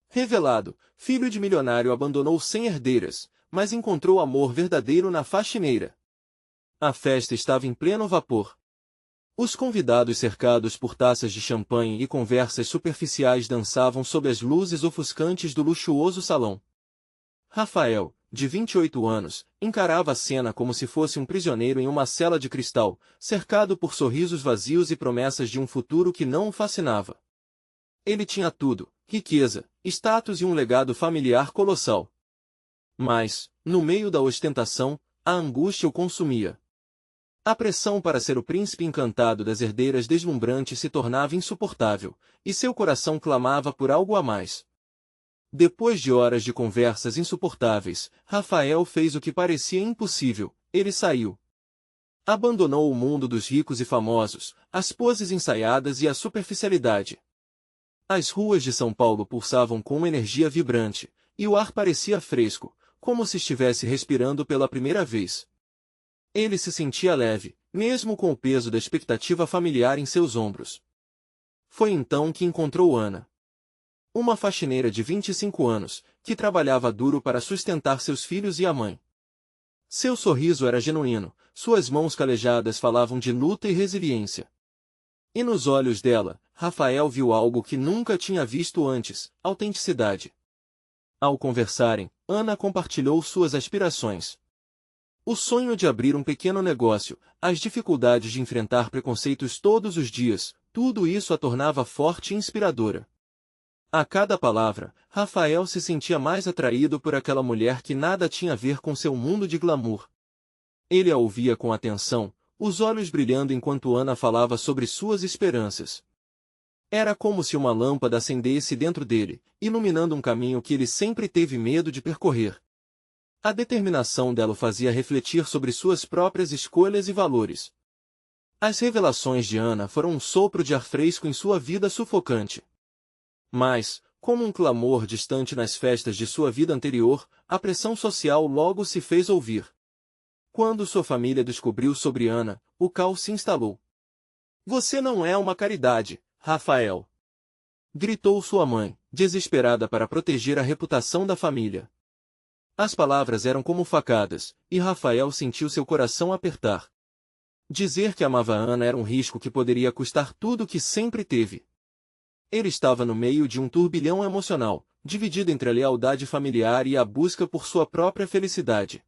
Revelado, filho de milionário abandonou 100 herdeiras, mas encontrou amor verdadeiro na faxineira. A festa estava em pleno vapor. Os convidados cercados por taças de champanhe e conversas superficiais dançavam sob as luzes ofuscantes do luxuoso salão. Rafael, de 28 anos, encarava a cena como se fosse um prisioneiro em uma cela de cristal, cercado por sorrisos vazios e promessas de um futuro que não o fascinava. Ele tinha tudo: riqueza, status e um legado familiar colossal. Mas, no meio da ostentação, a angústia o consumia. A pressão para ser o príncipe encantado das herdeiras deslumbrantes se tornava insuportável, e seu coração clamava por algo a mais. Depois de horas de conversas insuportáveis, Rafael fez o que parecia impossível: ele saiu. Abandonou o mundo dos ricos e famosos, as poses ensaiadas e a superficialidade. As ruas de São Paulo pulsavam com uma energia vibrante, e o ar parecia fresco, como se estivesse respirando pela primeira vez. Ele se sentia leve, mesmo com o peso da expectativa familiar em seus ombros. Foi então que encontrou Ana. Uma faxineira de 25 anos, que trabalhava duro para sustentar seus filhos e a mãe. Seu sorriso era genuíno, suas mãos calejadas falavam de luta e resiliência. E nos olhos dela, Rafael viu algo que nunca tinha visto antes: autenticidade. Ao conversarem, Ana compartilhou suas aspirações. O sonho de abrir um pequeno negócio, as dificuldades de enfrentar preconceitos todos os dias, tudo isso a tornava forte e inspiradora. A cada palavra, Rafael se sentia mais atraído por aquela mulher que nada tinha a ver com seu mundo de glamour. Ele a ouvia com atenção, os olhos brilhando enquanto Ana falava sobre suas esperanças. Era como se uma lâmpada acendesse dentro dele, iluminando um caminho que ele sempre teve medo de percorrer. A determinação dela o fazia refletir sobre suas próprias escolhas e valores. As revelações de Ana foram um sopro de ar fresco em sua vida sufocante. Mas, como um clamor distante nas festas de sua vida anterior, a pressão social logo se fez ouvir. Quando sua família descobriu sobre Ana, o caos se instalou. "Você não é uma caridade, Rafael!" gritou sua mãe, desesperada para proteger a reputação da família. As palavras eram como facadas, e Rafael sentiu seu coração apertar. Dizer que amava Ana era um risco que poderia custar tudo o que sempre teve. Ele estava no meio de um turbilhão emocional, dividido entre a lealdade familiar e a busca por sua própria felicidade.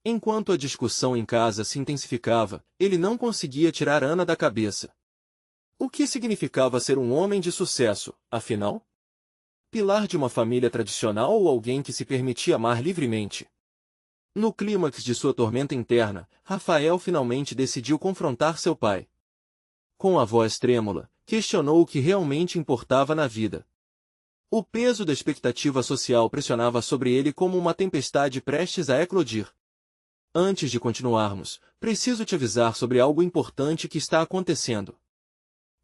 Enquanto a discussão em casa se intensificava, ele não conseguia tirar Ana da cabeça. O que significava ser um homem de sucesso, afinal? Pilar de uma família tradicional ou alguém que se permitia amar livremente? No clímax de sua tormenta interna, Rafael finalmente decidiu confrontar seu pai. Com a voz trêmula, questionou o que realmente importava na vida. O peso da expectativa social pressionava sobre ele como uma tempestade prestes a eclodir. "Antes de continuarmos, preciso te avisar sobre algo importante que está acontecendo.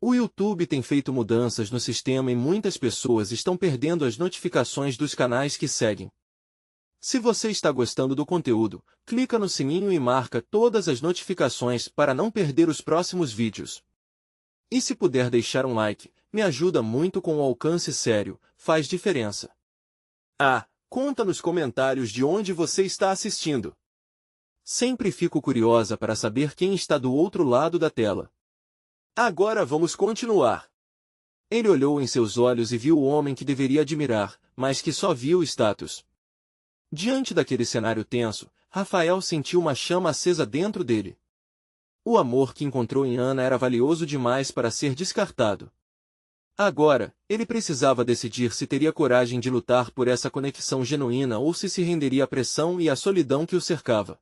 O YouTube tem feito mudanças no sistema e muitas pessoas estão perdendo as notificações dos canais que seguem. Se você está gostando do conteúdo, clica no sininho e marca todas as notificações para não perder os próximos vídeos. E se puder deixar um like, me ajuda muito com o alcance sério, faz diferença. Conta nos comentários de onde você está assistindo. Sempre fico curiosa para saber quem está do outro lado da tela. Agora vamos continuar." Ele olhou em seus olhos e viu o homem que deveria admirar, mas que só via o status. Diante daquele cenário tenso, Rafael sentiu uma chama acesa dentro dele. O amor que encontrou em Ana era valioso demais para ser descartado. Agora, ele precisava decidir se teria coragem de lutar por essa conexão genuína ou se renderia à pressão e à solidão que o cercava.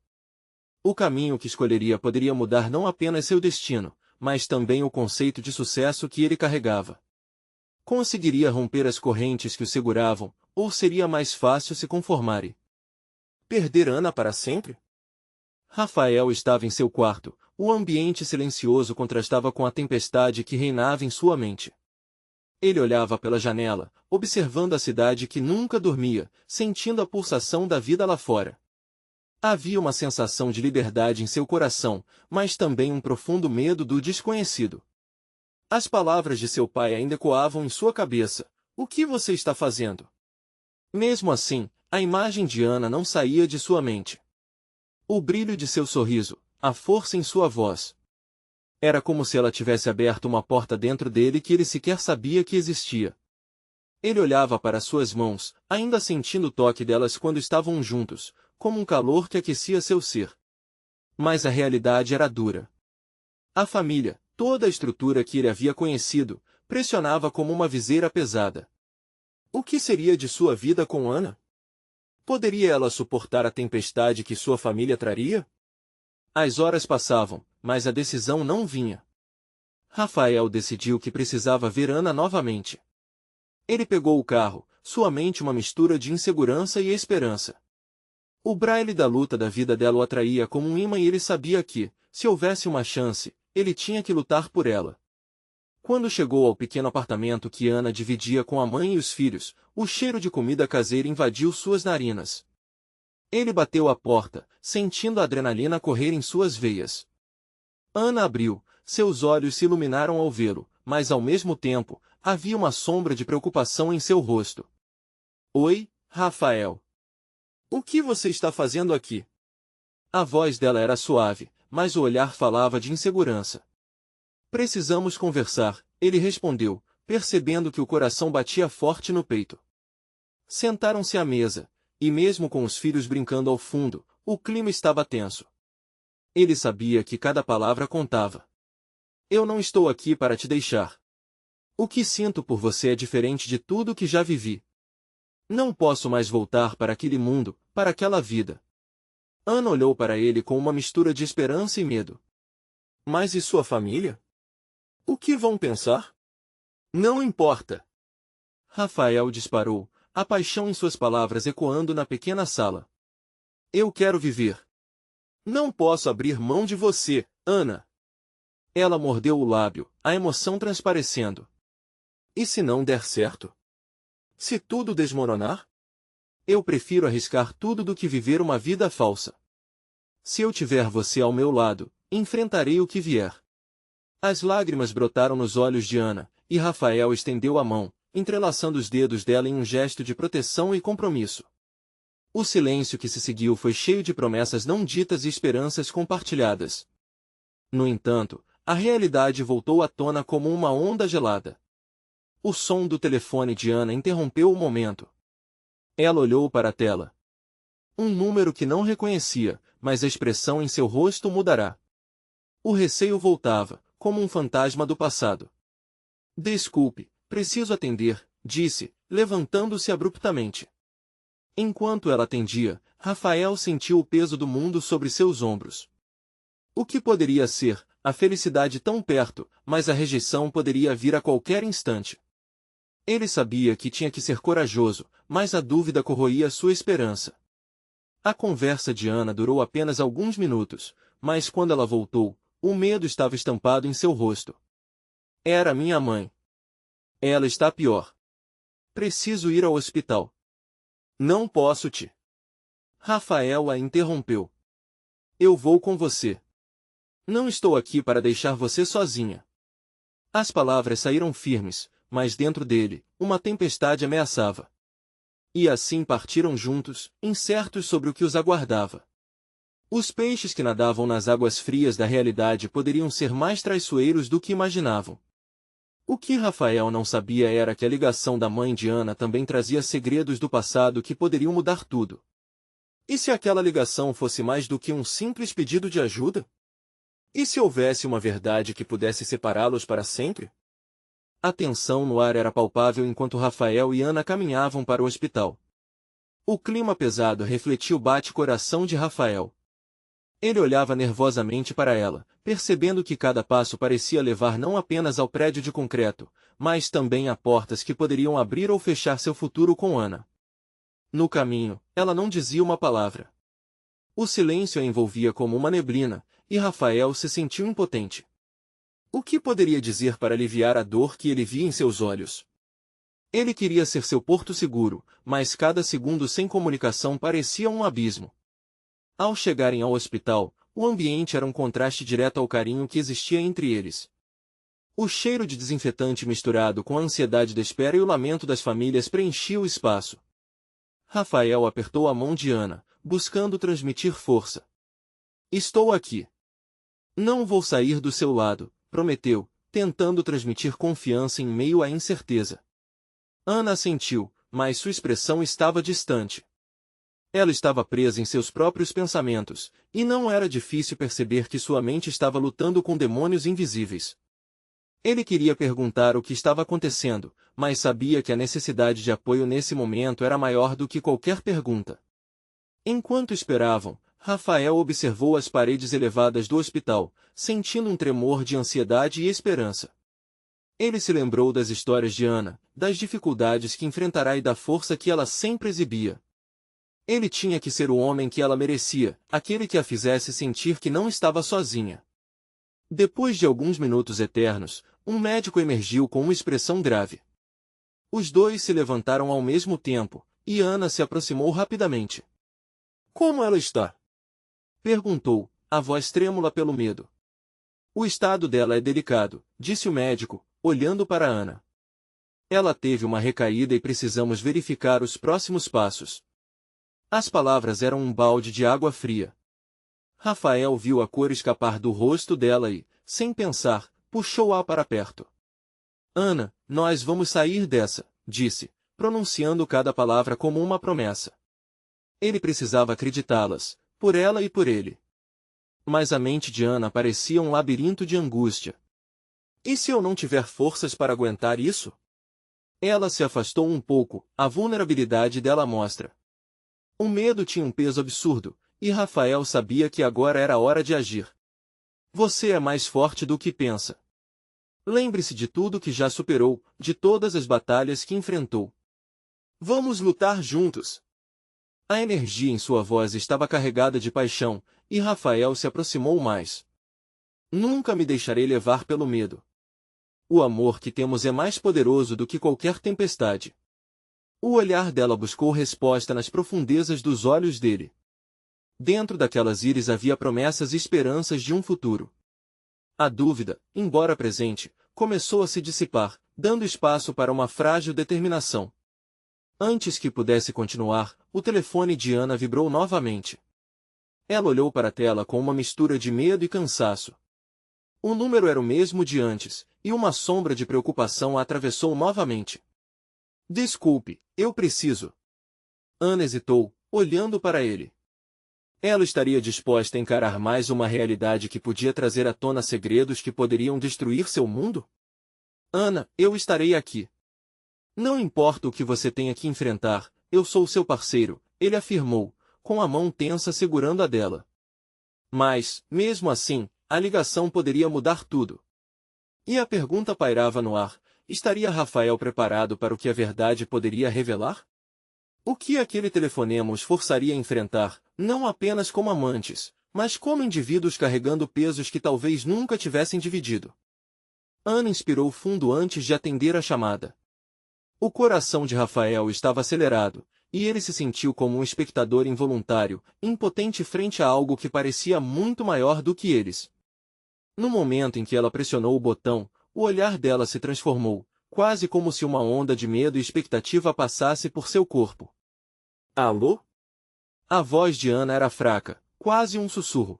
O caminho que escolheria poderia mudar não apenas seu destino, mas também o conceito de sucesso que ele carregava. Conseguiria romper as correntes que o seguravam, ou seria mais fácil se conformar e perder Ana para sempre? Rafael estava em seu quarto, o ambiente silencioso contrastava com a tempestade que reinava em sua mente. Ele olhava pela janela, observando a cidade que nunca dormia, sentindo a pulsação da vida lá fora. Havia uma sensação de liberdade em seu coração, mas também um profundo medo do desconhecido. As palavras de seu pai ainda ecoavam em sua cabeça: O que você está fazendo? Mesmo assim, a imagem de Ana não saía de sua mente. O brilho de seu sorriso, a força em sua voz. Era como se ela tivesse aberto uma porta dentro dele que ele sequer sabia que existia. Ele olhava para suas mãos, ainda sentindo o toque delas quando estavam juntos, como um calor que aquecia seu ser. Mas a realidade era dura. A família, toda a estrutura que ele havia conhecido, pressionava como uma viseira pesada. O que seria de sua vida com Ana? Poderia ela suportar a tempestade que sua família traria? As horas passavam, mas a decisão não vinha. Rafael decidiu que precisava ver Ana novamente. Ele pegou o carro, sua mente uma mistura de insegurança e esperança. O braille da luta da vida dela o atraía como um imã e ele sabia que, se houvesse uma chance, ele tinha que lutar por ela. Quando chegou ao pequeno apartamento que Ana dividia com a mãe e os filhos, o cheiro de comida caseira invadiu suas narinas. Ele bateu a porta, sentindo a adrenalina correr em suas veias. Ana abriu, seus olhos se iluminaram ao vê-lo, mas ao mesmo tempo, havia uma sombra de preocupação em seu rosto. Oi, Rafael. O que você está fazendo aqui? A voz dela era suave, mas o olhar falava de insegurança. Precisamos conversar, ele respondeu, percebendo que o coração batia forte no peito. Sentaram-se à mesa, e mesmo com os filhos brincando ao fundo, o clima estava tenso. Ele sabia que cada palavra contava. Eu não estou aqui para te deixar. O que sinto por você é diferente de tudo que já vivi. Não posso mais voltar para aquele mundo, para aquela vida. Ana olhou para ele com uma mistura de esperança e medo. Mas e sua família? O que vão pensar? Não importa. Rafael disparou, a paixão em suas palavras ecoando na pequena sala. Eu quero viver. Não posso abrir mão de você, Ana. Ela mordeu o lábio, a emoção transparecendo. E se não der certo? Se tudo desmoronar? Eu prefiro arriscar tudo do que viver uma vida falsa. Se eu tiver você ao meu lado, enfrentarei o que vier. As lágrimas brotaram nos olhos de Ana, e Rafael estendeu a mão, entrelaçando os dedos dela em um gesto de proteção e compromisso. O silêncio que se seguiu foi cheio de promessas não ditas e esperanças compartilhadas. No entanto, a realidade voltou à tona como uma onda gelada. O som do telefone de Ana interrompeu o momento. Ela olhou para a tela. Um número que não reconhecia, mas a expressão em seu rosto mudará. O receio voltava, como um fantasma do passado. Desculpe, preciso atender, disse, levantando-se abruptamente. Enquanto ela atendia, Rafael sentiu o peso do mundo sobre seus ombros. O que poderia ser, a felicidade tão perto, mas a rejeição poderia vir a qualquer instante. Ele sabia que tinha que ser corajoso, mas a dúvida corroía sua esperança. A conversa de Ana durou apenas alguns minutos, mas quando ela voltou, o medo estava estampado em seu rosto. Era minha mãe. Ela está pior. Preciso ir ao hospital. Não posso te. Rafael a interrompeu. Eu vou com você. Não estou aqui para deixar você sozinha. As palavras saíram firmes, mas dentro dele, uma tempestade ameaçava. E assim partiram juntos, incertos sobre o que os aguardava. Os peixes que nadavam nas águas frias da realidade poderiam ser mais traiçoeiros do que imaginavam. O que Rafael não sabia era que a ligação da mãe de Ana também trazia segredos do passado que poderiam mudar tudo. E se aquela ligação fosse mais do que um simples pedido de ajuda? E se houvesse uma verdade que pudesse separá-los para sempre? A tensão no ar era palpável enquanto Rafael e Ana caminhavam para o hospital. O clima pesado refletia o bate-coração de Rafael. Ele olhava nervosamente para ela, percebendo que cada passo parecia levar não apenas ao prédio de concreto, mas também a portas que poderiam abrir ou fechar seu futuro com Ana. No caminho, ela não dizia uma palavra. O silêncio a envolvia como uma neblina, e Rafael se sentiu impotente. O que poderia dizer para aliviar a dor que ele via em seus olhos? Ele queria ser seu porto seguro, mas cada segundo sem comunicação parecia um abismo. Ao chegarem ao hospital, o ambiente era um contraste direto ao carinho que existia entre eles. O cheiro de desinfetante misturado com a ansiedade da espera e o lamento das famílias preenchia o espaço. Rafael apertou a mão de Ana, buscando transmitir força. Estou aqui. Não vou sair do seu lado, prometeu, tentando transmitir confiança em meio à incerteza. Ana assentiu, mas sua expressão estava distante. Ela estava presa em seus próprios pensamentos, e não era difícil perceber que sua mente estava lutando com demônios invisíveis. Ele queria perguntar o que estava acontecendo, mas sabia que a necessidade de apoio nesse momento era maior do que qualquer pergunta. Enquanto esperavam, Rafael observou as paredes elevadas do hospital, sentindo um tremor de ansiedade e esperança. Ele se lembrou das histórias de Ana, das dificuldades que enfrentará e da força que ela sempre exibia. Ele tinha que ser o homem que ela merecia, aquele que a fizesse sentir que não estava sozinha. Depois de alguns minutos eternos, um médico emergiu com uma expressão grave. Os dois se levantaram ao mesmo tempo, e Ana se aproximou rapidamente. Como ela está? Perguntou, a voz trêmula pelo medo. O estado dela é delicado, disse o médico, olhando para Ana. Ela teve uma recaída e precisamos verificar os próximos passos. As palavras eram um balde de água fria. Rafael viu a cor escapar do rosto dela e, sem pensar, puxou-a para perto. Ana, nós vamos sair dessa, disse, pronunciando cada palavra como uma promessa. Ele precisava acreditá-las, por ela e por ele. Mas a mente de Ana parecia um labirinto de angústia. E se eu não tiver forças para aguentar isso? Ela se afastou um pouco, a vulnerabilidade dela à mostra. O medo tinha um peso absurdo, e Rafael sabia que agora era a hora de agir. Você é mais forte do que pensa. Lembre-se de tudo que já superou, de todas as batalhas que enfrentou. Vamos lutar juntos. A energia em sua voz estava carregada de paixão, e Rafael se aproximou mais. Nunca me deixarei levar pelo medo. O amor que temos é mais poderoso do que qualquer tempestade. O olhar dela buscou resposta nas profundezas dos olhos dele. Dentro daquelas íris havia promessas e esperanças de um futuro. A dúvida, embora presente, começou a se dissipar, dando espaço para uma frágil determinação. Antes que pudesse continuar, o telefone de Ana vibrou novamente. Ela olhou para a tela com uma mistura de medo e cansaço. O número era o mesmo de antes, e uma sombra de preocupação a atravessou novamente. Desculpe, eu preciso. Ana hesitou, olhando para ele. Ela estaria disposta a encarar mais uma realidade que podia trazer à tona segredos que poderiam destruir seu mundo? Ana, eu estarei aqui. Não importa o que você tenha que enfrentar, eu sou seu parceiro, ele afirmou, com a mão tensa segurando a dela. Mas, mesmo assim, a ligação poderia mudar tudo. E a pergunta pairava no ar, estaria Rafael preparado para o que a verdade poderia revelar? O que aquele telefonema os forçaria a enfrentar, não apenas como amantes, mas como indivíduos carregando pesos que talvez nunca tivessem dividido. Ana inspirou fundo antes de atender a chamada. O coração de Rafael estava acelerado, e ele se sentiu como um espectador involuntário, impotente frente a algo que parecia muito maior do que eles. No momento em que ela pressionou o botão, o olhar dela se transformou, quase como se uma onda de medo e expectativa passasse por seu corpo. Alô? A voz de Ana era fraca, quase um sussurro.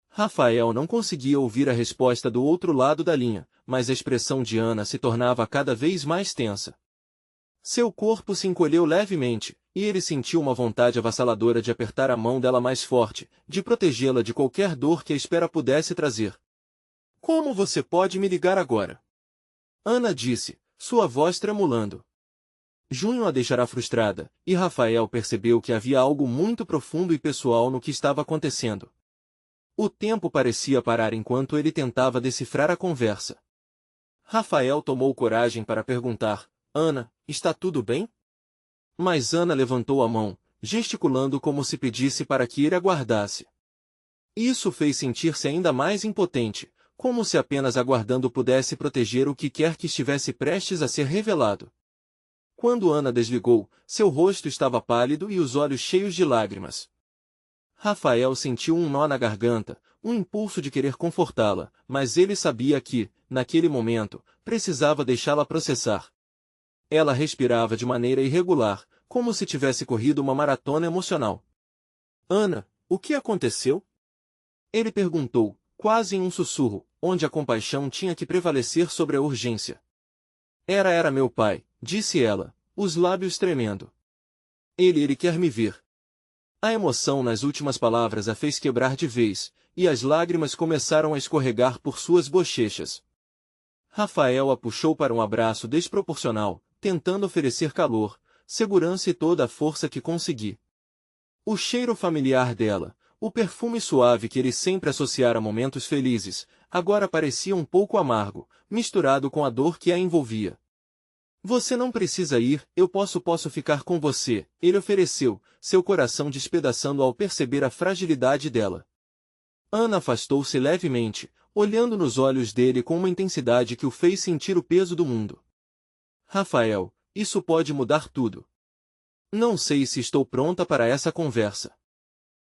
Rafael não conseguia ouvir a resposta do outro lado da linha, mas a expressão de Ana se tornava cada vez mais tensa. Seu corpo se encolheu levemente, e ele sentiu uma vontade avassaladora de apertar a mão dela mais forte, de protegê-la de qualquer dor que a espera pudesse trazer. Como você pode me ligar agora? Ana disse, sua voz tremulando. Junho a deixará frustrada, e Rafael percebeu que havia algo muito profundo e pessoal no que estava acontecendo. O tempo parecia parar enquanto ele tentava decifrar a conversa. Rafael tomou coragem para perguntar, Ana, está tudo bem? Mas Ana levantou a mão, gesticulando como se pedisse para que ele aguardasse. Isso fez sentir-se ainda mais impotente, como se apenas aguardando pudesse proteger o que quer que estivesse prestes a ser revelado. Quando Ana desligou, seu rosto estava pálido e os olhos cheios de lágrimas. Rafael sentiu um nó na garganta, um impulso de querer confortá-la, mas ele sabia que, naquele momento, precisava deixá-la processar. Ela respirava de maneira irregular, como se tivesse corrido uma maratona emocional. Ana, o que aconteceu? Ele perguntou, quase em um sussurro, onde a compaixão tinha que prevalecer sobre a urgência. Era meu pai, disse ela, os lábios tremendo. Ele quer me ver. A emoção nas últimas palavras a fez quebrar de vez, e as lágrimas começaram a escorregar por suas bochechas. Rafael a puxou para um abraço desproporcional, tentando oferecer calor, segurança e toda a força que consegui. O cheiro familiar dela, o perfume suave que ele sempre associara a momentos felizes, agora parecia um pouco amargo, misturado com a dor que a envolvia. Você não precisa ir, eu posso ficar com você, ele ofereceu, seu coração despedaçando ao perceber a fragilidade dela. Ana afastou-se levemente, olhando nos olhos dele com uma intensidade que o fez sentir o peso do mundo. Rafael, isso pode mudar tudo. Não sei se estou pronta para essa conversa.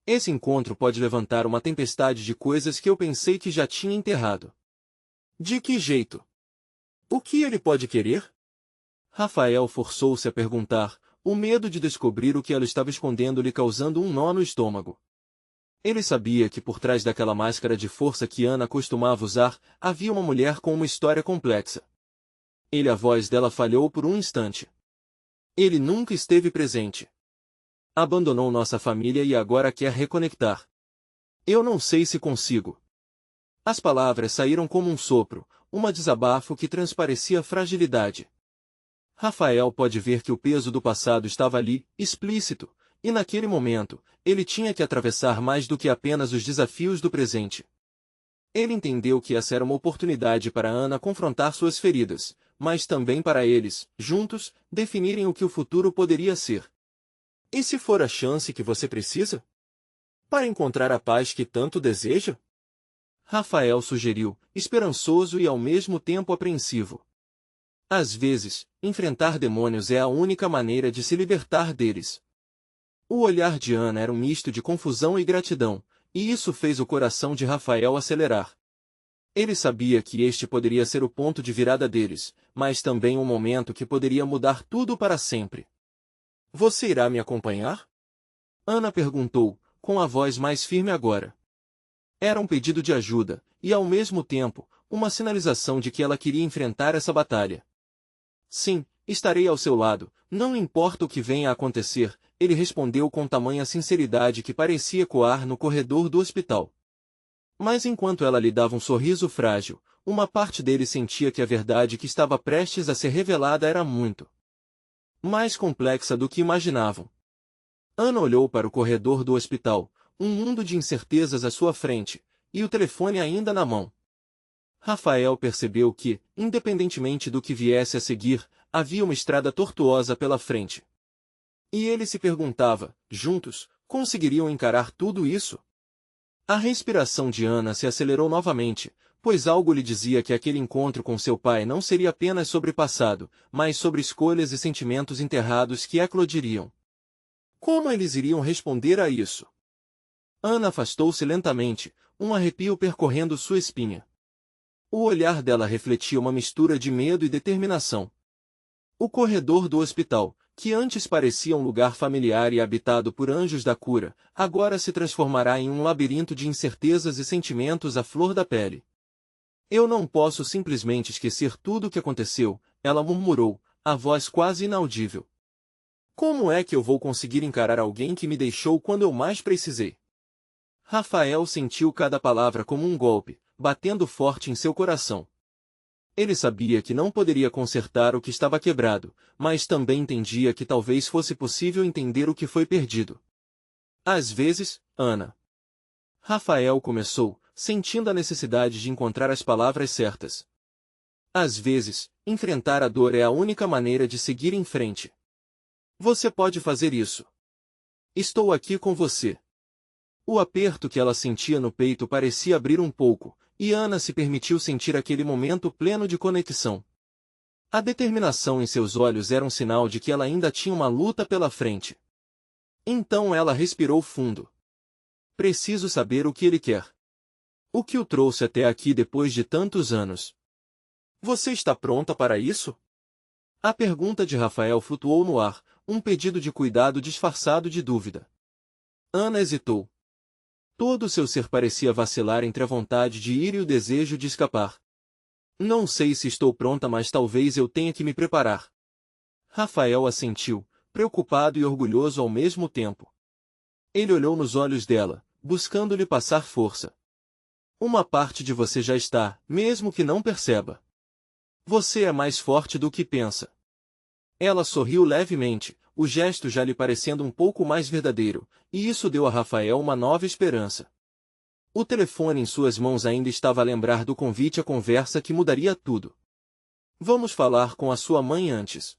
Esse encontro pode levantar uma tempestade de coisas que eu pensei que já tinha enterrado. De que jeito? O que ele pode querer? Rafael forçou-se a perguntar, o medo de descobrir o que ela estava escondendo lhe causando um nó no estômago. Ele sabia que por trás daquela máscara de força que Ana costumava usar, havia uma mulher com uma história complexa. A voz dela falhou por um instante. Ele nunca esteve presente. Abandonou nossa família e agora quer reconectar. Eu não sei se consigo. As palavras saíram como um sopro, uma desabafo que transparecia fragilidade. Rafael pode ver que o peso do passado estava ali, explícito, e naquele momento, ele tinha que atravessar mais do que apenas os desafios do presente. Ele entendeu que essa era uma oportunidade para Ana confrontar suas feridas, mas também para eles, juntos, definirem o que o futuro poderia ser. E se for a chance que você precisa? Para encontrar a paz que tanto deseja? Rafael sugeriu, esperançoso e ao mesmo tempo apreensivo. Às vezes, enfrentar demônios é a única maneira de se libertar deles. O olhar de Ana era um misto de confusão e gratidão, e isso fez o coração de Rafael acelerar. Ele sabia que este poderia ser o ponto de virada deles, mas também um momento que poderia mudar tudo para sempre. Você irá me acompanhar? Ana perguntou, com a voz mais firme agora. Era um pedido de ajuda, e ao mesmo tempo, uma sinalização de que ela queria enfrentar essa batalha. Sim, estarei ao seu lado, não importa o que venha a acontecer, ele respondeu com tamanha sinceridade que parecia ecoar no corredor do hospital. Mas enquanto ela lhe dava um sorriso frágil, uma parte dele sentia que a verdade que estava prestes a ser revelada era muito mais complexa do que imaginavam. Ana olhou para o corredor do hospital, um mundo de incertezas à sua frente, e o telefone ainda na mão. Rafael percebeu que, independentemente do que viesse a seguir, havia uma estrada tortuosa pela frente. E ele se perguntava, juntos, conseguiriam encarar tudo isso? A respiração de Ana se acelerou novamente, pois algo lhe dizia que aquele encontro com seu pai não seria apenas sobre passado, mas sobre escolhas e sentimentos enterrados que eclodiriam. Como eles iriam responder a isso? Ana afastou-se lentamente, um arrepio percorrendo sua espinha. O olhar dela refletia uma mistura de medo e determinação. O corredor do hospital, que antes parecia um lugar familiar e habitado por anjos da cura, agora se transformará em um labirinto de incertezas e sentimentos à flor da pele. Eu não posso simplesmente esquecer tudo o que aconteceu, ela murmurou, a voz quase inaudível. Como é que eu vou conseguir encarar alguém que me deixou quando eu mais precisei? Rafael sentiu cada palavra como um golpe, batendo forte em seu coração. Ele sabia que não poderia consertar o que estava quebrado, mas também entendia que talvez fosse possível entender o que foi perdido. Às vezes, Ana. Rafael começou, sentindo a necessidade de encontrar as palavras certas. Às vezes, enfrentar a dor é a única maneira de seguir em frente. Você pode fazer isso. Estou aqui com você. O aperto que ela sentia no peito parecia abrir um pouco, e Ana se permitiu sentir aquele momento pleno de conexão. A determinação em seus olhos era um sinal de que ela ainda tinha uma luta pela frente. Então ela respirou fundo. Preciso saber o que ele quer. O que o trouxe até aqui depois de tantos anos? Você está pronta para isso? A pergunta de Rafael flutuou no ar, um pedido de cuidado disfarçado de dúvida. Ana hesitou. Todo o seu ser parecia vacilar entre a vontade de ir e o desejo de escapar. Não sei se estou pronta, mas talvez eu tenha que me preparar. Rafael assentiu, preocupado e orgulhoso ao mesmo tempo. Ele olhou nos olhos dela, buscando lhe passar força. Uma parte de você já está, mesmo que não perceba. Você é mais forte do que pensa. Ela sorriu levemente, o gesto já lhe parecendo um pouco mais verdadeiro, e isso deu a Rafael uma nova esperança. O telefone em suas mãos ainda estava a lembrar do convite à conversa que mudaria tudo. Vamos falar com a sua mãe antes.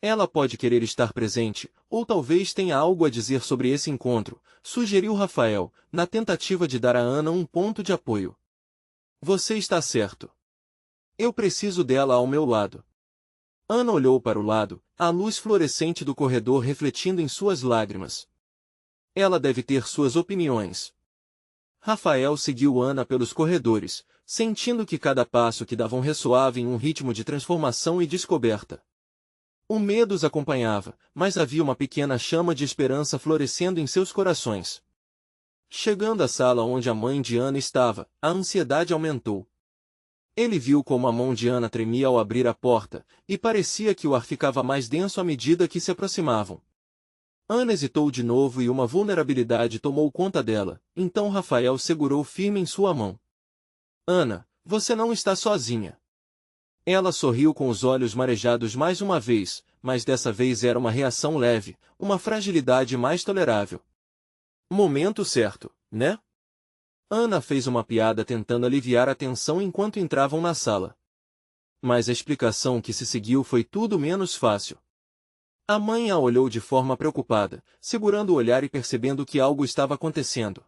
Ela pode querer estar presente, ou talvez tenha algo a dizer sobre esse encontro, sugeriu Rafael, na tentativa de dar a Ana um ponto de apoio. Você está certo. Eu preciso dela ao meu lado. Ana olhou para o lado, a luz fluorescente do corredor refletindo em suas lágrimas. Ela deve ter suas opiniões. Rafael seguiu Ana pelos corredores, sentindo que cada passo que davam ressoava em um ritmo de transformação e descoberta. O medo os acompanhava, mas havia uma pequena chama de esperança florescendo em seus corações. Chegando à sala onde a mãe de Ana estava, a ansiedade aumentou. Ele viu como a mão de Ana tremia ao abrir a porta, e parecia que o ar ficava mais denso à medida que se aproximavam. Ana hesitou de novo e uma vulnerabilidade tomou conta dela, então Rafael segurou firme em sua mão. Ana, você não está sozinha. Ela sorriu com os olhos marejados mais uma vez, mas dessa vez era uma reação leve, uma fragilidade mais tolerável. Momento certo, né? Ana fez uma piada tentando aliviar a tensão enquanto entravam na sala. Mas a explicação que se seguiu foi tudo menos fácil. A mãe a olhou de forma preocupada, segurando o olhar e percebendo que algo estava acontecendo.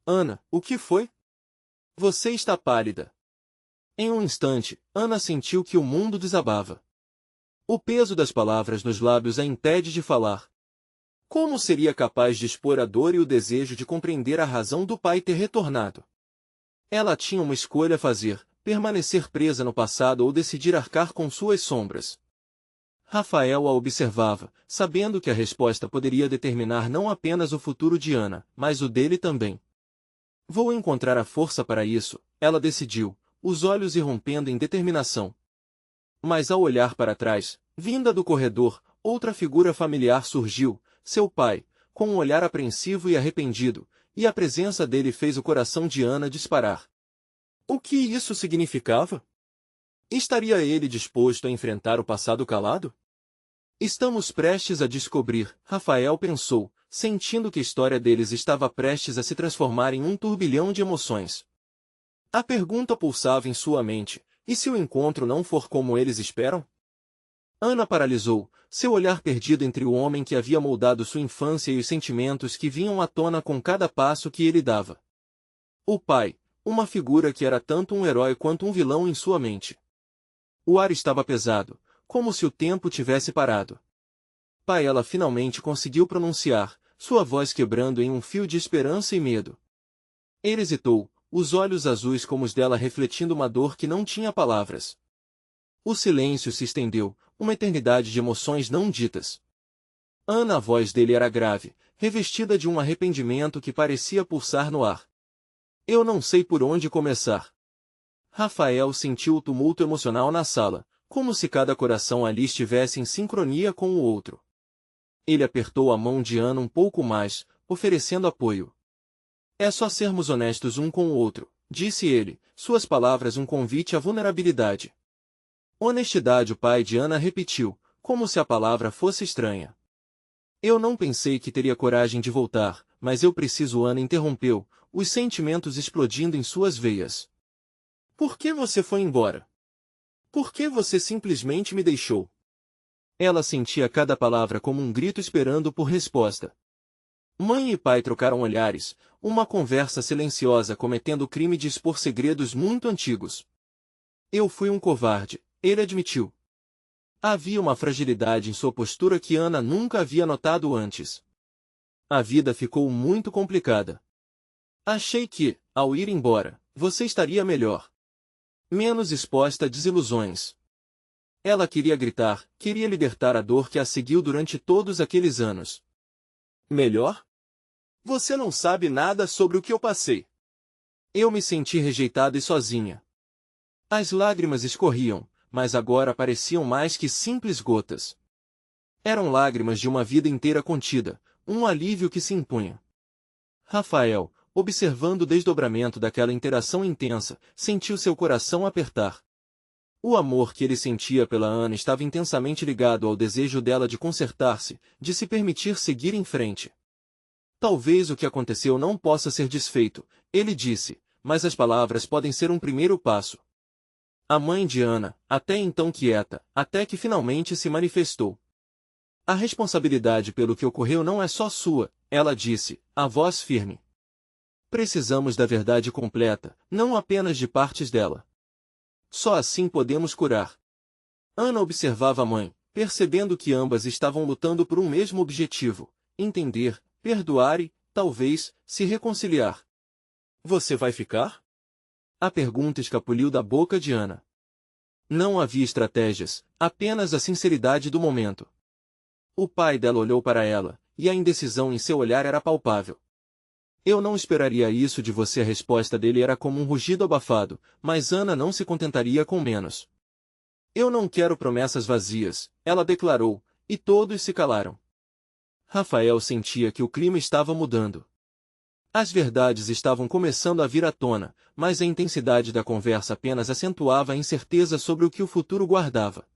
Ana, o que foi? Você está pálida. Em um instante, Ana sentiu que o mundo desabava. O peso das palavras nos lábios a impede de falar. Como seria capaz de expor a dor e o desejo de compreender a razão do pai ter retornado? Ela tinha uma escolha a fazer, permanecer presa no passado ou decidir arcar com suas sombras. Rafael a observava, sabendo que a resposta poderia determinar não apenas o futuro de Ana, mas o dele também. Vou encontrar a força para isso, ela decidiu, os olhos irrompendo em determinação. Mas ao olhar para trás, vinda do corredor, outra figura familiar surgiu, seu pai, com um olhar apreensivo e arrependido, e a presença dele fez o coração de Ana disparar. O que isso significava? Estaria ele disposto a enfrentar o passado calado? Estamos prestes a descobrir, Rafael pensou, sentindo que a história deles estava prestes a se transformar em um turbilhão de emoções. A pergunta pulsava em sua mente, e se o encontro não for como eles esperam? Ana paralisou, seu olhar perdido entre o homem que havia moldado sua infância e os sentimentos que vinham à tona com cada passo que ele dava. O pai, uma figura que era tanto um herói quanto um vilão em sua mente. O ar estava pesado, como se o tempo tivesse parado. Pai, ela finalmente conseguiu pronunciar, sua voz quebrando em um fio de esperança e medo. Ele hesitou, os olhos azuis como os dela refletindo uma dor que não tinha palavras. O silêncio se estendeu, uma eternidade de emoções não ditas. Ana, a voz dele era grave, revestida de um arrependimento que parecia pulsar no ar. Eu não sei por onde começar. Rafael sentiu o tumulto emocional na sala, como se cada coração ali estivesse em sincronia com o outro. Ele apertou a mão de Ana um pouco mais, oferecendo apoio. É só sermos honestos um com o outro, disse ele, suas palavras um convite à vulnerabilidade. Honestidade, o pai de Ana repetiu, como se a palavra fosse estranha. Eu não pensei que teria coragem de voltar, mas eu preciso. Ana interrompeu, os sentimentos explodindo em suas veias. Por que você foi embora? Por que você simplesmente me deixou? Ela sentia cada palavra como um grito esperando por resposta. Mãe e pai trocaram olhares, uma conversa silenciosa cometendo o crime de expor segredos muito antigos. Eu fui um covarde, ele admitiu. Havia uma fragilidade em sua postura que Ana nunca havia notado antes. A vida ficou muito complicada. Achei que, ao ir embora, você estaria melhor. Menos exposta a desilusões. Ela queria gritar, queria libertar a dor que a seguiu durante todos aqueles anos. Melhor? Você não sabe nada sobre o que eu passei. Eu me senti rejeitada e sozinha. As lágrimas escorriam, mas agora pareciam mais que simples gotas. Eram lágrimas de uma vida inteira contida, um alívio que se impunha. Rafael, observando o desdobramento daquela interação intensa, sentiu seu coração apertar. O amor que ele sentia pela Ana estava intensamente ligado ao desejo dela de consertar-se, de se permitir seguir em frente. Talvez o que aconteceu não possa ser desfeito, ele disse, mas as palavras podem ser um primeiro passo. A mãe de Ana, até então quieta, até que finalmente se manifestou. A responsabilidade pelo que ocorreu não é só sua, ela disse, a voz firme. Precisamos da verdade completa, não apenas de partes dela. Só assim podemos curar. Ana observava a mãe, percebendo que ambas estavam lutando por um mesmo objetivo, entender, perdoar e, talvez, se reconciliar. Você vai ficar? A pergunta escapuliu da boca de Ana. Não havia estratégias, apenas a sinceridade do momento. O pai dela olhou para ela, e a indecisão em seu olhar era palpável. Eu não esperaria isso de você. A resposta dele era como um rugido abafado, mas Ana não se contentaria com menos. Eu não quero promessas vazias, ela declarou, e todos se calaram. Rafael sentia que o clima estava mudando. As verdades estavam começando a vir à tona, mas a intensidade da conversa apenas acentuava a incerteza sobre o que o futuro guardava.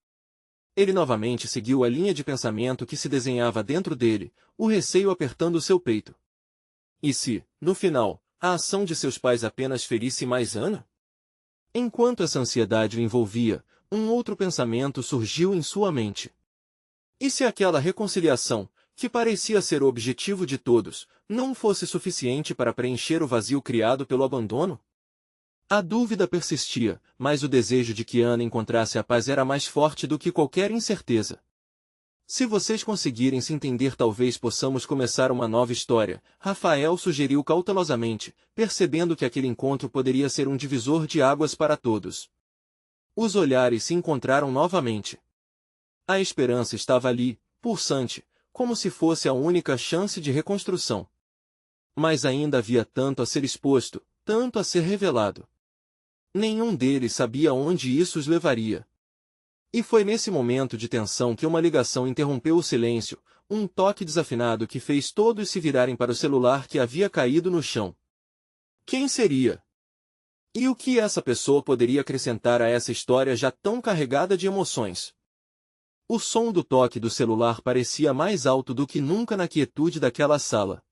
Ele novamente seguiu a linha de pensamento que se desenhava dentro dele, o receio apertando seu peito. E se, no final, a ação de seus pais apenas ferisse mais Ana? Enquanto essa ansiedade o envolvia, um outro pensamento surgiu em sua mente. E se aquela reconciliação, que parecia ser o objetivo de todos, não fosse suficiente para preencher o vazio criado pelo abandono? A dúvida persistia, mas o desejo de que Ana encontrasse a paz era mais forte do que qualquer incerteza. Se vocês conseguirem se entender, talvez possamos começar uma nova história, Rafael sugeriu cautelosamente, percebendo que aquele encontro poderia ser um divisor de águas para todos. Os olhares se encontraram novamente. A esperança estava ali, pulsante, como se fosse a única chance de reconstrução. Mas ainda havia tanto a ser exposto, tanto a ser revelado. Nenhum deles sabia onde isso os levaria. E foi nesse momento de tensão que uma ligação interrompeu o silêncio, um toque desafinado que fez todos se virarem para o celular que havia caído no chão. Quem seria? E o que essa pessoa poderia acrescentar a essa história já tão carregada de emoções? O som do toque do celular parecia mais alto do que nunca na quietude daquela sala.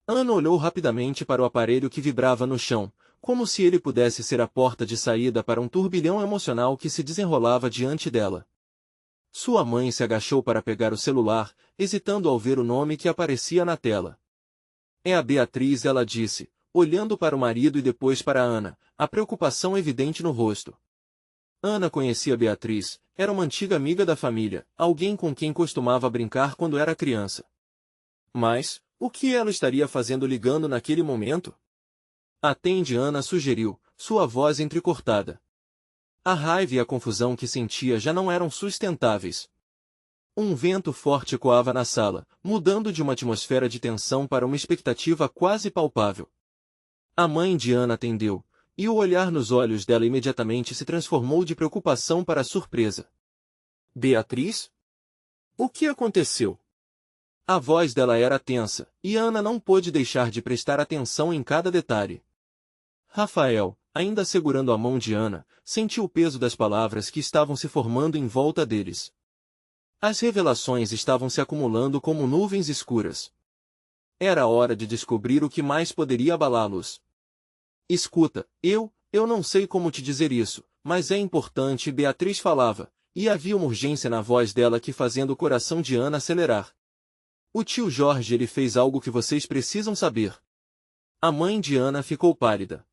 Ana olhou rapidamente para o aparelho que vibrava no chão, como se ele pudesse ser a porta de saída para um turbilhão emocional que se desenrolava diante dela. Sua mãe se agachou para pegar o celular, hesitando ao ver o nome que aparecia na tela. É a Beatriz, ela disse, olhando para o marido e depois para Ana, a preocupação evidente no rosto. Ana conhecia Beatriz, era uma antiga amiga da família, alguém com quem costumava brincar quando era criança. Mas, o que ela estaria fazendo ligando naquele momento? Atende, Ana sugeriu, sua voz entrecortada. A raiva e a confusão que sentia já não eram sustentáveis. Um vento forte ecoava na sala, mudando de uma atmosfera de tensão para uma expectativa quase palpável. A mãe de Ana atendeu, e o olhar nos olhos dela imediatamente se transformou de preocupação para surpresa. Beatriz? O que aconteceu? A voz dela era tensa, e Ana não pôde deixar de prestar atenção em cada detalhe. Rafael, ainda segurando a mão de Ana, sentiu o peso das palavras que estavam se formando em volta deles. As revelações estavam se acumulando como nuvens escuras. Era hora de descobrir o que mais poderia abalá-los. Escuta, eu não sei como te dizer isso, mas é importante, Beatriz falava, e havia uma urgência na voz dela que fazendo o coração de Ana acelerar. O tio Jorge, ele fez algo que vocês precisam saber. A mãe de Ana ficou pálida.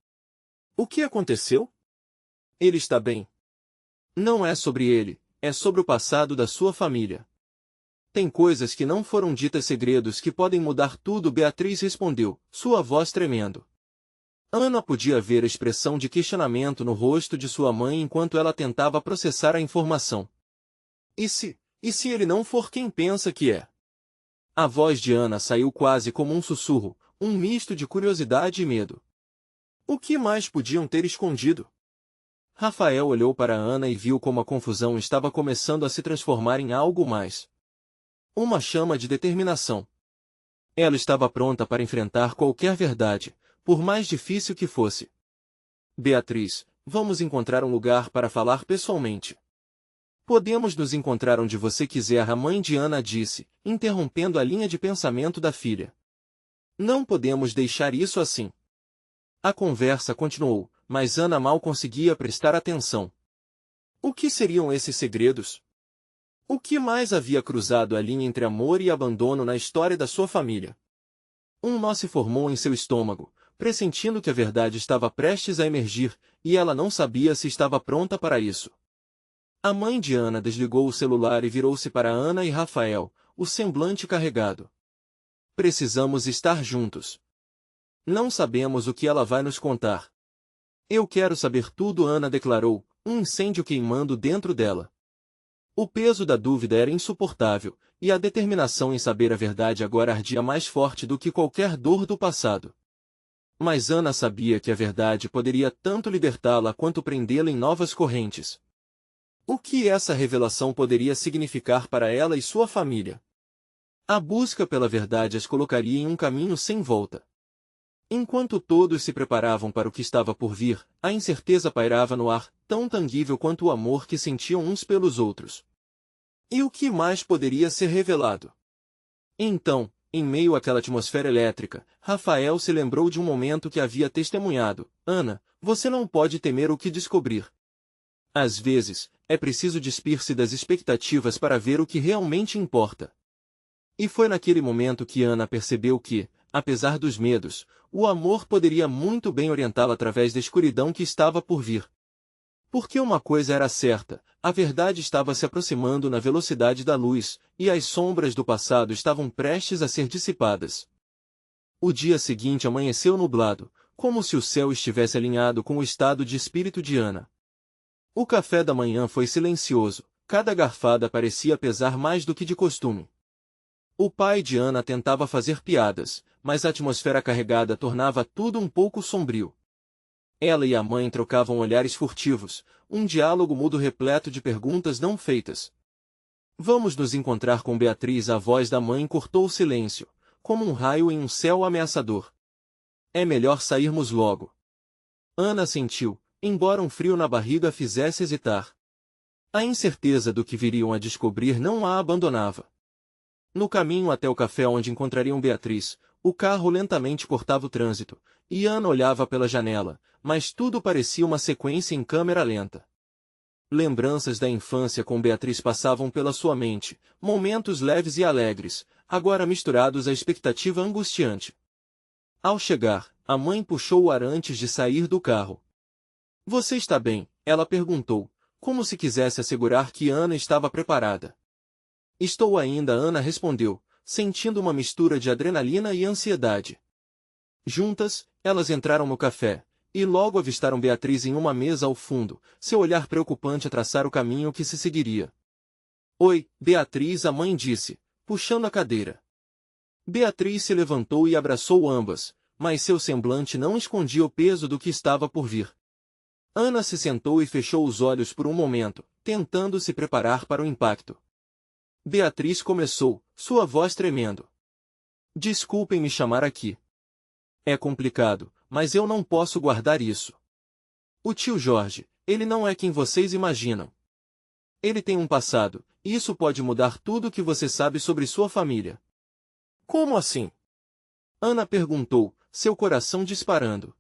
O que aconteceu? Ele está bem. Não é sobre ele, é sobre o passado da sua família. Tem coisas que não foram ditas, segredos que podem mudar tudo, Beatriz respondeu, sua voz tremendo. Ana podia ver a expressão de questionamento no rosto de sua mãe enquanto ela tentava processar a informação. E se ele não for quem pensa que é? A voz de Ana saiu quase como um sussurro, um misto de curiosidade e medo. O que mais podiam ter escondido? Rafael olhou para Ana e viu como a confusão estava começando a se transformar em algo mais. Uma chama de determinação. Ela estava pronta para enfrentar qualquer verdade, por mais difícil que fosse. Beatriz, vamos encontrar um lugar para falar pessoalmente. Podemos nos encontrar onde você quiser, a mãe de Ana disse, interrompendo a linha de pensamento da filha. Não podemos deixar isso assim. A conversa continuou, mas Ana mal conseguia prestar atenção. O que seriam esses segredos? O que mais havia cruzado a linha entre amor e abandono na história da sua família? Um nó se formou em seu estômago, pressentindo que a verdade estava prestes a emergir, e ela não sabia se estava pronta para isso. A mãe de Ana desligou o celular e virou-se para Ana e Rafael, o semblante carregado. Precisamos estar juntos. Não sabemos o que ela vai nos contar. Eu quero saber tudo, Ana declarou, um incêndio queimando dentro dela. O peso da dúvida era insuportável, e a determinação em saber a verdade agora ardia mais forte do que qualquer dor do passado. Mas Ana sabia que a verdade poderia tanto libertá-la quanto prendê-la em novas correntes. O que essa revelação poderia significar para ela e sua família? A busca pela verdade as colocaria em um caminho sem volta. Enquanto todos se preparavam para o que estava por vir, a incerteza pairava no ar, tão tangível quanto o amor que sentiam uns pelos outros. E o que mais poderia ser revelado? Então, em meio àquela atmosfera elétrica, Rafael se lembrou de um momento que havia testemunhado. Ana, você não pode temer o que descobrir. Às vezes, é preciso despir-se das expectativas para ver o que realmente importa. E foi naquele momento que Ana percebeu que, apesar dos medos, o amor poderia muito bem orientá-la através da escuridão que estava por vir. Porque uma coisa era certa, a verdade estava se aproximando na velocidade da luz, e as sombras do passado estavam prestes a ser dissipadas. O dia seguinte amanheceu nublado, como se o céu estivesse alinhado com o estado de espírito de Ana. O café da manhã foi silencioso, cada garfada parecia pesar mais do que de costume. O pai de Ana tentava fazer piadas, mas a atmosfera carregada tornava tudo um pouco sombrio. Ela e a mãe trocavam olhares furtivos, um diálogo mudo repleto de perguntas não feitas. Vamos nos encontrar com Beatriz. A voz da mãe cortou o silêncio, como um raio em um céu ameaçador. É melhor sairmos logo. Ana sentiu, embora um frio na barriga a fizesse hesitar. A incerteza do que viriam a descobrir não a abandonava. No caminho até o café onde encontrariam Beatriz, o carro lentamente cortava o trânsito, e Ana olhava pela janela, mas tudo parecia uma sequência em câmera lenta. Lembranças da infância com Beatriz passavam pela sua mente, momentos leves e alegres, agora misturados à expectativa angustiante. Ao chegar, a mãe puxou o ar antes de sair do carro. Você está bem? Ela perguntou, como se quisesse assegurar que Ana estava preparada. Estou ainda, Ana respondeu, sentindo uma mistura de adrenalina e ansiedade. Juntas, elas entraram no café, e logo avistaram Beatriz em uma mesa ao fundo, seu olhar preocupante a traçar o caminho que se seguiria. Oi, Beatriz, a mãe disse, puxando a cadeira. Beatriz se levantou e abraçou ambas, mas seu semblante não escondia o peso do que estava por vir. Ana se sentou e fechou os olhos por um momento, tentando se preparar para o impacto. Beatriz começou, sua voz tremendo. Desculpem me chamar aqui. É complicado, mas eu não posso guardar isso. O tio Jorge, ele não é quem vocês imaginam. Ele tem um passado, e isso pode mudar tudo o que você sabe sobre sua família. Como assim? Ana perguntou, seu coração disparando.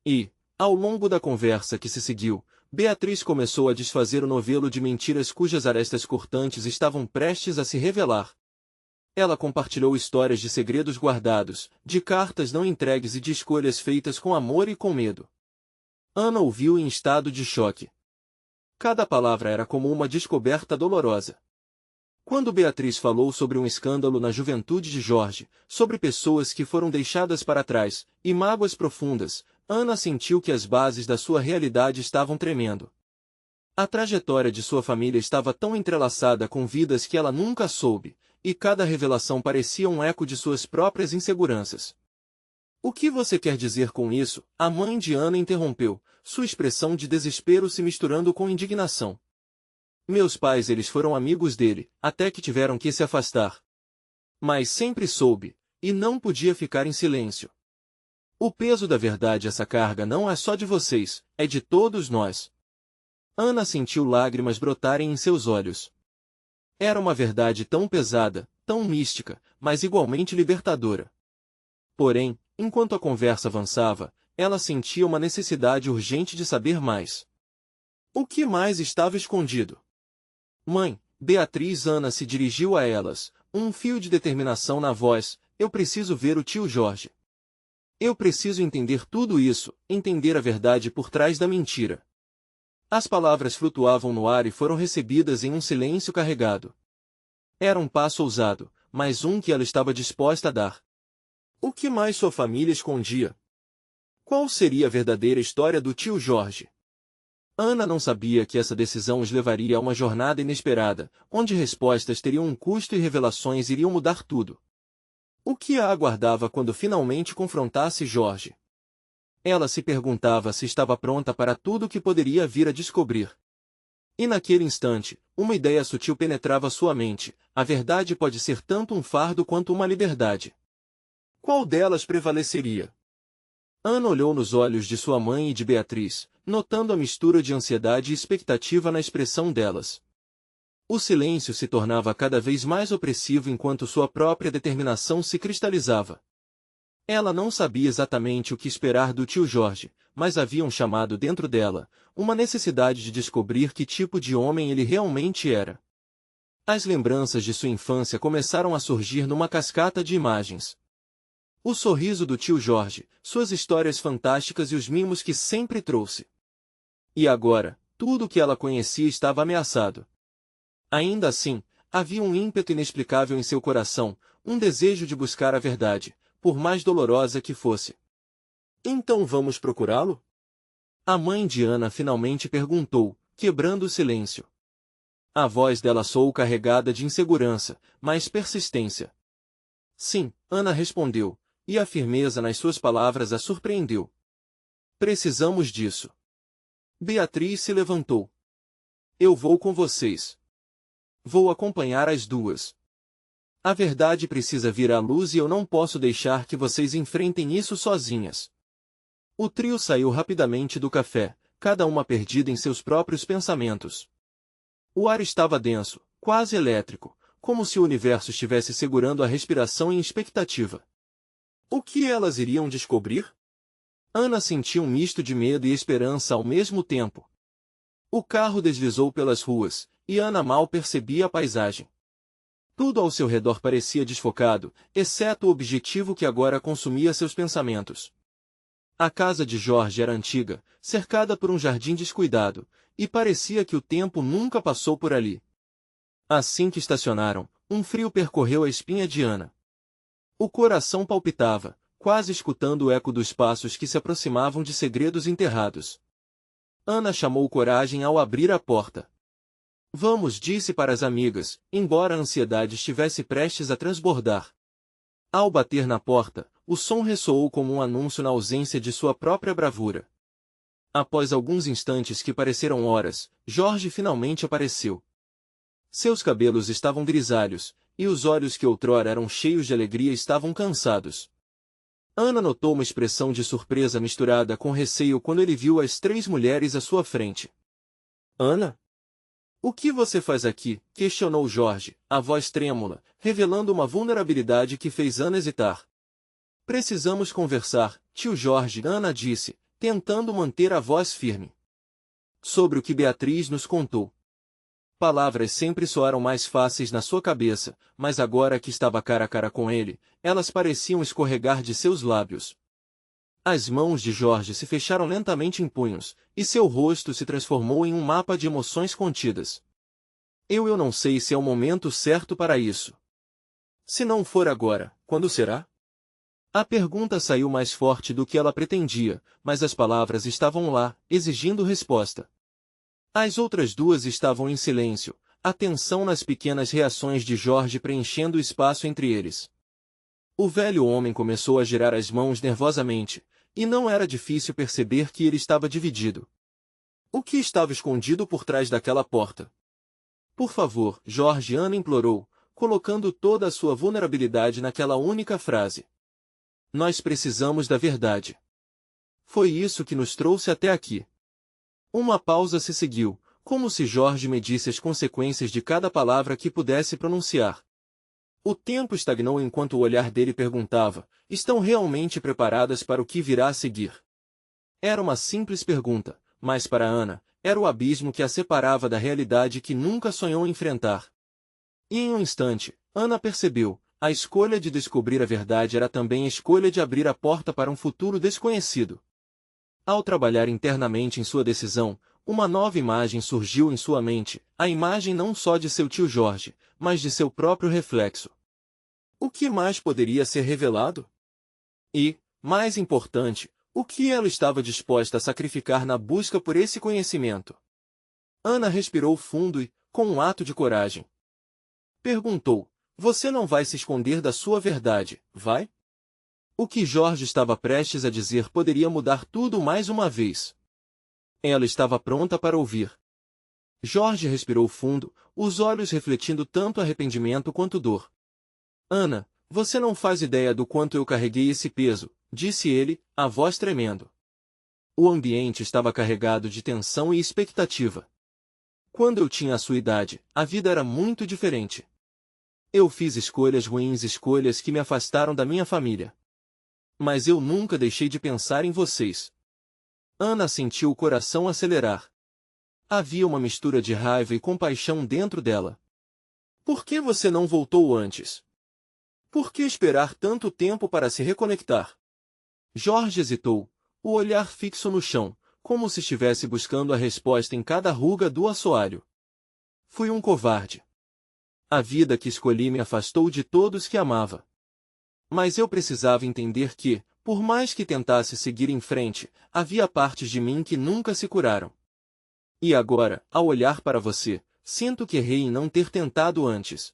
E, ao longo da conversa que se seguiu, Beatriz começou a desfazer o novelo de mentiras cujas arestas cortantes estavam prestes a se revelar. Ela compartilhou histórias de segredos guardados, de cartas não entregues e de escolhas feitas com amor e com medo. Ana ouviu em estado de choque. Cada palavra era como uma descoberta dolorosa. Quando Beatriz falou sobre um escândalo na juventude de Jorge, sobre pessoas que foram deixadas para trás, e mágoas profundas, Ana sentiu que as bases da sua realidade estavam tremendo. A trajetória de sua família estava tão entrelaçada com vidas que ela nunca soube, e cada revelação parecia um eco de suas próprias inseguranças. O que você quer dizer com isso? A mãe de Ana interrompeu, sua expressão de desespero se misturando com indignação. Meus pais eles foram amigos dele, até que tiveram que se afastar. Mas sempre soube, e não podia ficar em silêncio. O peso da verdade, essa carga não é só de vocês, é de todos nós. Ana sentiu lágrimas brotarem em seus olhos. Era uma verdade tão pesada, tão mística, mas igualmente libertadora. Porém, enquanto a conversa avançava, ela sentia uma necessidade urgente de saber mais. O que mais estava escondido? Mãe, Beatriz. Ana se dirigiu a elas, um fio de determinação na voz. Eu preciso ver o tio Jorge. Eu preciso entender tudo isso, entender a verdade por trás da mentira. As palavras flutuavam no ar e foram recebidas em um silêncio carregado. Era um passo ousado, mas um que ela estava disposta a dar. O que mais sua família escondia? Qual seria a verdadeira história do tio Jorge? Ana não sabia que essa decisão os levaria a uma jornada inesperada, onde respostas teriam um custo e revelações iriam mudar tudo. O que a aguardava quando finalmente confrontasse Jorge? Ela se perguntava se estava pronta para tudo o que poderia vir a descobrir. E naquele instante, uma ideia sutil penetrava sua mente: a verdade pode ser tanto um fardo quanto uma liberdade. Qual delas prevaleceria? Ana olhou nos olhos de sua mãe e de Beatriz, notando a mistura de ansiedade e expectativa na expressão delas. O silêncio se tornava cada vez mais opressivo enquanto sua própria determinação se cristalizava. Ela não sabia exatamente o que esperar do tio Jorge, mas havia um chamado dentro dela, uma necessidade de descobrir que tipo de homem ele realmente era. As lembranças de sua infância começaram a surgir numa cascata de imagens. O sorriso do tio Jorge, suas histórias fantásticas e os mimos que sempre trouxe. E agora, tudo o que ela conhecia estava ameaçado. Ainda assim, havia um ímpeto inexplicável em seu coração, um desejo de buscar a verdade, por mais dolorosa que fosse. Então vamos procurá-lo? A mãe de Ana finalmente perguntou, quebrando o silêncio. A voz dela soou carregada de insegurança, mas persistência. Sim, Ana respondeu, e a firmeza nas suas palavras a surpreendeu. Precisamos disso. Beatriz se levantou. Eu vou com vocês. Vou acompanhar as duas. A verdade precisa vir à luz e eu não posso deixar que vocês enfrentem isso sozinhas. O trio saiu rapidamente do café, cada uma perdida em seus próprios pensamentos. O ar estava denso, quase elétrico, como se o universo estivesse segurando a respiração em expectativa. O que elas iriam descobrir? Ana sentiu um misto de medo e esperança ao mesmo tempo. O carro deslizou pelas ruas, e Ana mal percebia a paisagem. Tudo ao seu redor parecia desfocado, exceto o objetivo que agora consumia seus pensamentos. A casa de Jorge era antiga, cercada por um jardim descuidado, e parecia que o tempo nunca passou por ali. Assim que estacionaram, um frio percorreu a espinha de Ana. O coração palpitava, quase escutando o eco dos passos que se aproximavam de segredos enterrados. Ana chamou coragem ao abrir a porta. Vamos, disse para as amigas, embora a ansiedade estivesse prestes a transbordar. Ao bater na porta, o som ressoou como um anúncio na ausência de sua própria bravura. Após alguns instantes que pareceram horas, Jorge finalmente apareceu. Seus cabelos estavam grisalhos, e os olhos que outrora eram cheios de alegria estavam cansados. Ana notou uma expressão de surpresa misturada com receio quando ele viu as três mulheres à sua frente. Ana? O que você faz aqui? Questionou Jorge, a voz trêmula, revelando uma vulnerabilidade que fez Ana hesitar. Precisamos conversar, tio Jorge, Ana disse, tentando manter a voz firme. Sobre o que Beatriz nos contou. Palavras sempre soaram mais fáceis na sua cabeça, mas agora que estava cara a cara com ele, elas pareciam escorregar de seus lábios. As mãos de Jorge se fecharam lentamente em punhos, e seu rosto se transformou em um mapa de emoções contidas. Eu não sei se é o momento certo para isso. Se não for agora, quando será? A pergunta saiu mais forte do que ela pretendia, mas as palavras estavam lá, exigindo resposta. As outras duas estavam em silêncio, atenção nas pequenas reações de Jorge preenchendo o espaço entre eles. O velho homem começou a girar as mãos nervosamente, e não era difícil perceber que ele estava dividido. O que estava escondido por trás daquela porta? Por favor, Jorge, Ana implorou, colocando toda a sua vulnerabilidade naquela única frase. Nós precisamos da verdade. Foi isso que nos trouxe até aqui. Uma pausa se seguiu, como se Jorge medisse as consequências de cada palavra que pudesse pronunciar. O tempo estagnou enquanto o olhar dele perguntava: estão realmente preparadas para o que virá a seguir? Era uma simples pergunta, mas para Ana, era o abismo que a separava da realidade que nunca sonhou enfrentar. E em um instante, Ana percebeu: a escolha de descobrir a verdade era também a escolha de abrir a porta para um futuro desconhecido. Ao trabalhar internamente em sua decisão, uma nova imagem surgiu em sua mente, a imagem não só de seu tio Jorge, mas de seu próprio reflexo. O que mais poderia ser revelado? E, mais importante, o que ela estava disposta a sacrificar na busca por esse conhecimento? Ana respirou fundo e, com um ato de coragem, perguntou: você não vai se esconder da sua verdade, vai? O que Jorge estava prestes a dizer poderia mudar tudo mais uma vez. Ela estava pronta para ouvir. Jorge respirou fundo, os olhos refletindo tanto arrependimento quanto dor. Ana, você não faz ideia do quanto eu carreguei esse peso, disse ele, a voz tremendo. O ambiente estava carregado de tensão e expectativa. Quando eu tinha a sua idade, a vida era muito diferente. Eu fiz escolhas ruins, escolhas que me afastaram da minha família. Mas eu nunca deixei de pensar em vocês. Ana sentiu o coração acelerar. Havia uma mistura de raiva e compaixão dentro dela. Por que você não voltou antes? Por que esperar tanto tempo para se reconectar? Jorge hesitou, o olhar fixo no chão, como se estivesse buscando a resposta em cada ruga do assoalho. Fui um covarde. A vida que escolhi me afastou de todos que amava. Mas eu precisava entender que, por mais que tentasse seguir em frente, havia partes de mim que nunca se curaram. E agora, ao olhar para você, sinto que errei em não ter tentado antes.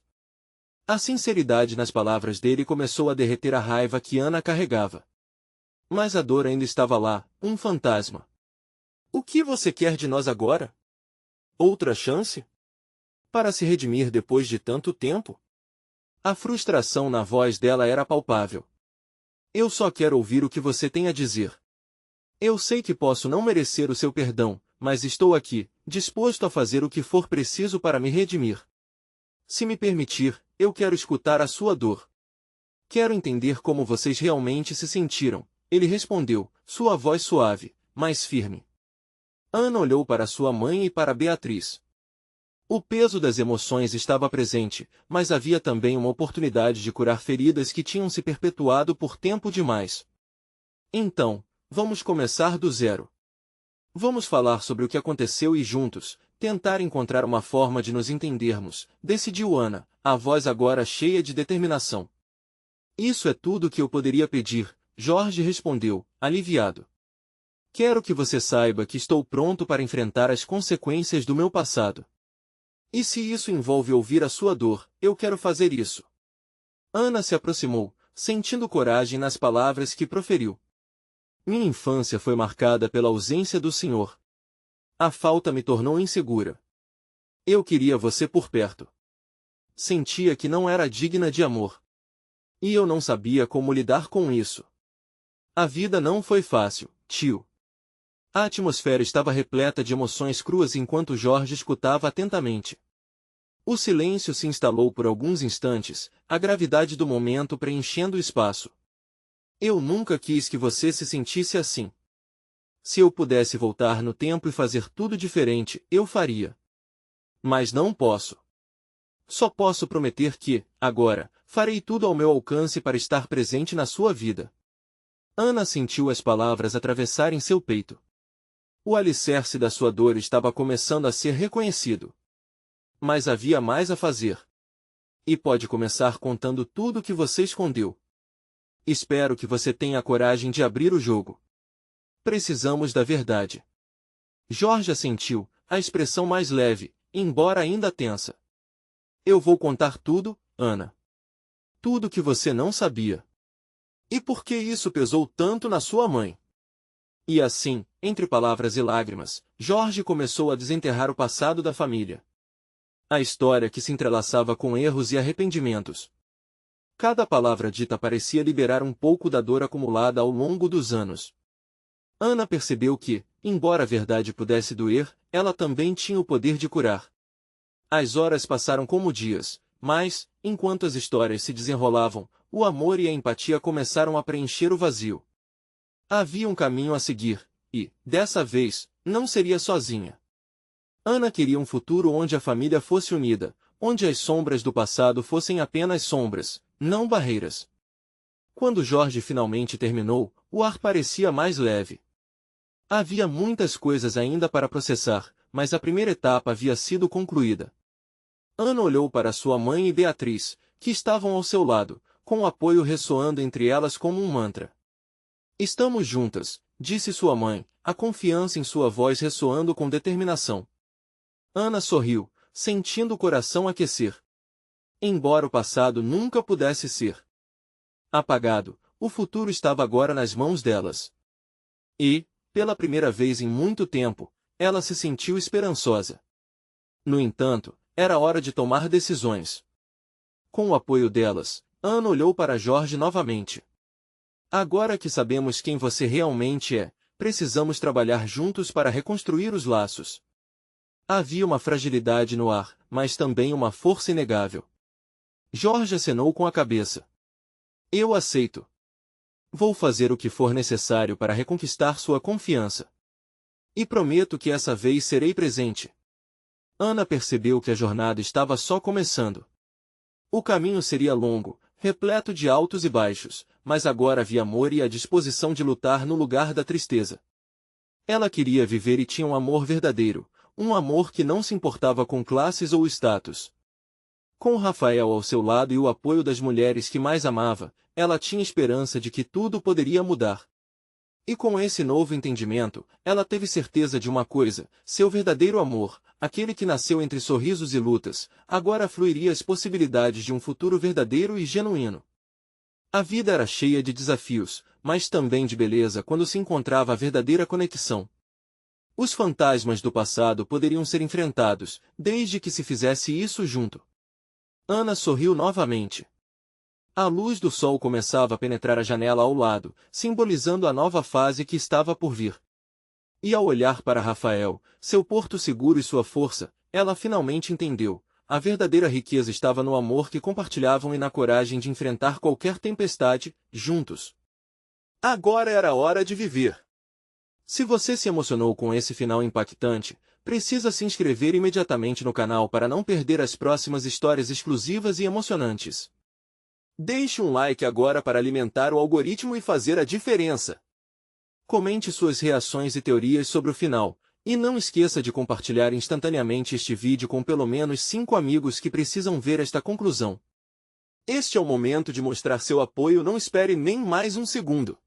A sinceridade nas palavras dele começou a derreter a raiva que Ana carregava. Mas a dor ainda estava lá, um fantasma. O que você quer de nós agora? Outra chance? Para se redimir depois de tanto tempo? A frustração na voz dela era palpável. Eu só quero ouvir o que você tem a dizer. Eu sei que posso não merecer o seu perdão, mas estou aqui, disposto a fazer o que for preciso para me redimir. Se me permitir, eu quero escutar a sua dor. Quero entender como vocês realmente se sentiram, ele respondeu, sua voz suave, mas firme. Ana olhou para sua mãe e para Beatriz. O peso das emoções estava presente, mas havia também uma oportunidade de curar feridas que tinham se perpetuado por tempo demais. Então, vamos começar do zero. Vamos falar sobre o que aconteceu e juntos, tentar encontrar uma forma de nos entendermos, decidiu Ana, a voz agora cheia de determinação. Isso é tudo que eu poderia pedir, Jorge respondeu, aliviado. Quero que você saiba que estou pronto para enfrentar as consequências do meu passado. E se isso envolve ouvir a sua dor, eu quero fazer isso. Ana se aproximou, sentindo coragem nas palavras que proferiu. Minha infância foi marcada pela ausência do Senhor. A falta me tornou insegura. Eu queria você por perto. Sentia que não era digna de amor. E eu não sabia como lidar com isso. A vida não foi fácil, tio. A atmosfera estava repleta de emoções cruas enquanto Jorge escutava atentamente. O silêncio se instalou por alguns instantes, a gravidade do momento preenchendo o espaço. Eu nunca quis que você se sentisse assim. Se eu pudesse voltar no tempo e fazer tudo diferente, eu faria. Mas não posso. Só posso prometer que, agora, farei tudo ao meu alcance para estar presente na sua vida. Ana sentiu as palavras atravessarem seu peito. O alicerce da sua dor estava começando a ser reconhecido. Mas havia mais a fazer. E pode começar contando tudo o que você escondeu. Espero que você tenha a coragem de abrir o jogo. Precisamos da verdade. Jorge assentiu, a expressão mais leve, embora ainda tensa. Eu vou contar tudo, Ana. Tudo que você não sabia. E por que isso pesou tanto na sua mãe? E assim, entre palavras e lágrimas, Jorge começou a desenterrar o passado da família. A história que se entrelaçava com erros e arrependimentos. Cada palavra dita parecia liberar um pouco da dor acumulada ao longo dos anos. Ana percebeu que, embora a verdade pudesse doer, ela também tinha o poder de curar. As horas passaram como dias, mas, enquanto as histórias se desenrolavam, o amor e a empatia começaram a preencher o vazio. Havia um caminho a seguir, e, dessa vez, não seria sozinha. Ana queria um futuro onde a família fosse unida, onde as sombras do passado fossem apenas sombras, não barreiras. Quando Jorge finalmente terminou, o ar parecia mais leve. Havia muitas coisas ainda para processar, mas a primeira etapa havia sido concluída. Ana olhou para sua mãe e Beatriz, que estavam ao seu lado, com o apoio ressoando entre elas como um mantra. Estamos juntas, disse sua mãe, a confiança em sua voz ressoando com determinação. Ana sorriu, sentindo o coração aquecer. Embora o passado nunca pudesse ser apagado, o futuro estava agora nas mãos delas. E, pela primeira vez em muito tempo, ela se sentiu esperançosa. No entanto, era hora de tomar decisões. Com o apoio delas, Ana olhou para Jorge novamente. Agora que sabemos quem você realmente é, precisamos trabalhar juntos para reconstruir os laços. Havia uma fragilidade no ar, mas também uma força inegável. Jorge acenou com a cabeça. Eu aceito. Vou fazer o que for necessário para reconquistar sua confiança. E prometo que essa vez serei presente. Ana percebeu que a jornada estava só começando. O caminho seria longo, repleto de altos e baixos, mas agora havia amor e a disposição de lutar no lugar da tristeza. Ela queria viver e tinha um amor verdadeiro, um amor que não se importava com classes ou status. Com Rafael ao seu lado e o apoio das mulheres que mais amava, ela tinha esperança de que tudo poderia mudar. E com esse novo entendimento, ela teve certeza de uma coisa: seu verdadeiro amor, aquele que nasceu entre sorrisos e lutas, agora fluiria as possibilidades de um futuro verdadeiro e genuíno. A vida era cheia de desafios, mas também de beleza quando se encontrava a verdadeira conexão. Os fantasmas do passado poderiam ser enfrentados, desde que se fizesse isso junto. Ana sorriu novamente. A luz do sol começava a penetrar a janela ao lado, simbolizando a nova fase que estava por vir. E ao olhar para Rafael, seu porto seguro e sua força, ela finalmente entendeu: a verdadeira riqueza estava no amor que compartilhavam e na coragem de enfrentar qualquer tempestade, juntos. Agora era hora de viver. Se você se emocionou com esse final impactante, precisa se inscrever imediatamente no canal para não perder as próximas histórias exclusivas e emocionantes. Deixe um like agora para alimentar o algoritmo e fazer a diferença. Comente suas reações e teorias sobre o final, e não esqueça de compartilhar instantaneamente este vídeo com pelo menos 5 amigos que precisam ver esta conclusão. Este é o momento de mostrar seu apoio, não espere nem mais um segundo.